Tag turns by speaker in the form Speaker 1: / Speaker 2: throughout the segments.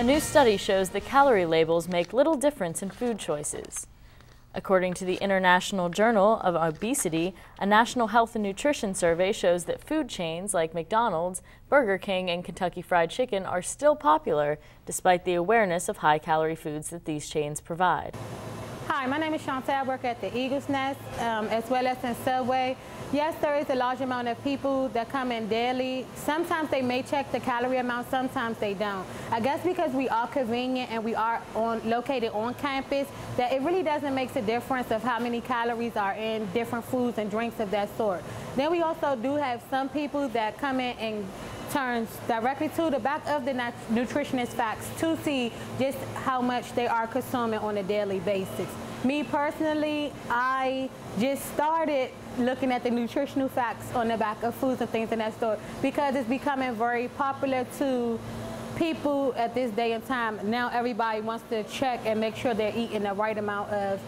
Speaker 1: new study shows that calorie labels make little difference in food choices. According to the International Journal of Obesity, a national health and nutrition survey shows that food chains like McDonald's, Burger King, and Kentucky Fried Chicken are still popular despite the awareness of high-calorie foods that these chains provide.
Speaker 2: Hi, my name is Chantel. I work at the Eagle's Nest as well as in Subway. Yes, there is a large amount of people that come in daily. Sometimes they may check the calorie amount, sometimes they don't. I guess because we are convenient and we are located on campus, that it really doesn't make a difference of how many calories are in different foods and drinks of that sort. Then we also do have some people that come in and turns directly to the back of the nutritionist facts to see just how much they are consuming on a daily basis. Me personally, I just started looking at the nutritional facts on the back of foods and things in that store because it's becoming very popular to people at this day and time. Now everybody wants to check and make sure they're eating the right amount of,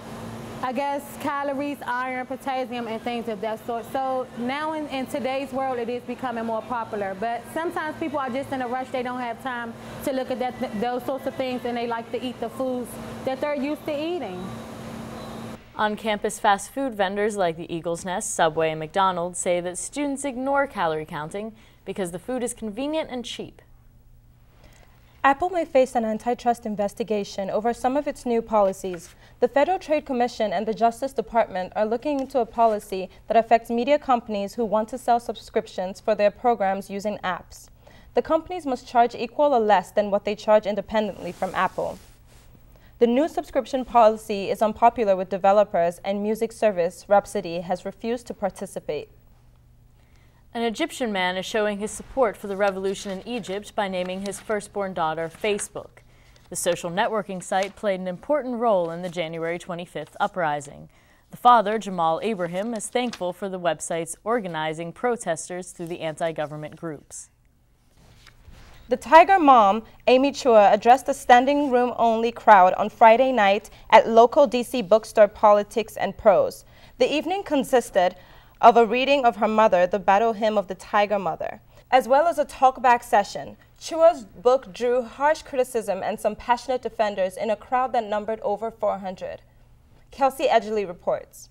Speaker 2: I guess, calories, iron, potassium, and things of that sort. So now in today's world, it is becoming more popular. But sometimes people are just in a rush. They don't have time to look at those sorts of things, and they like to eat the foods that they're used to eating.
Speaker 1: On-campus fast food vendors like the Eagle's Nest, Subway, and McDonald's say that students ignore calorie counting because the food is convenient and cheap.
Speaker 3: Apple may face an antitrust investigation over some of its new policies. The Federal Trade Commission and the Justice Department are looking into a policy that affects media companies who want to sell subscriptions for their programs using apps. The companies must charge equal or less than what they charge independently from Apple. The new subscription policy is unpopular with developers, and music service Rhapsody has refused to participate.
Speaker 1: An Egyptian man is showing his support for the revolution in Egypt by naming his firstborn daughter Facebook. The social networking site played an important role in the January 25th uprising. The father, Jamal Abraham, is thankful for the website's organizing protesters through the anti-government groups.
Speaker 3: The Tiger mom, Amy Chua, addressed a standing room-only crowd on Friday night at local D.C. bookstore Politics and Prose. The evening consisted of a reading of her mother, the battle hymn of the Tiger Mother, as well as a talkback session. Chua's book drew harsh criticism and some passionate defenders in a crowd that numbered over 400. Kelsey Edgley reports.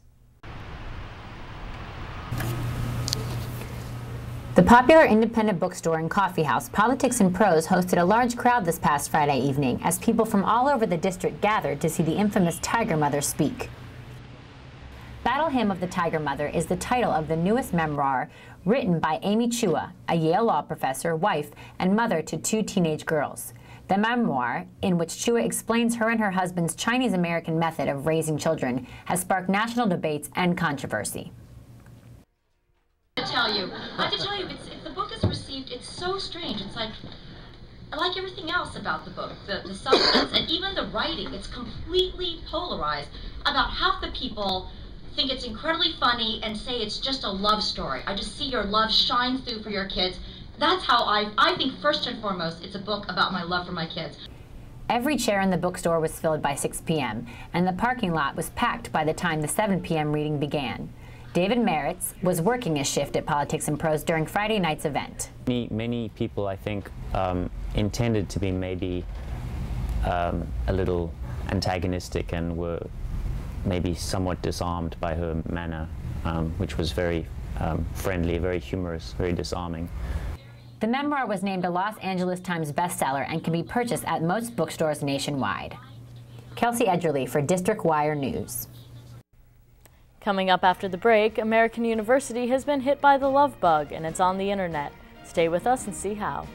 Speaker 4: The popular independent bookstore and coffeehouse Politics and Prose hosted a large crowd this past Friday evening as people from all over the district gathered to see the infamous Tiger Mother speak. Battle Hymn of the Tiger Mother is the title of the newest memoir written by Amy Chua, a Yale law professor, wife, and mother to 2 teenage girls. The memoir, in which Chua explains her and her husband's Chinese-American method of raising children, has sparked national debates and controversy.
Speaker 5: I have to tell you, if the book is received, it's so strange. It's like everything else about the book, the substance and even the writing, it's completely polarized. About half the people think it's incredibly funny and say it's just a love story. I just see your love shine through for your kids. That's how I think first and foremost it's a book about my love for my kids.
Speaker 4: Every chair in the bookstore was filled by 6 p.m., and the parking lot was packed by the time the 7 p.m. reading began. David Merritz was working his shift at Politics and Prose during Friday night's event.
Speaker 6: Many people, I think, intended to be maybe a little antagonistic and were maybe somewhat disarmed by her manner, which was very friendly, very humorous, very disarming.
Speaker 4: The memoir was named a Los Angeles Times bestseller and can be purchased at most bookstores nationwide. Kelsey Edgley for District Wire News.
Speaker 1: Coming up after the break, American University has been hit by the love bug and it's on the internet. Stay with us and see how.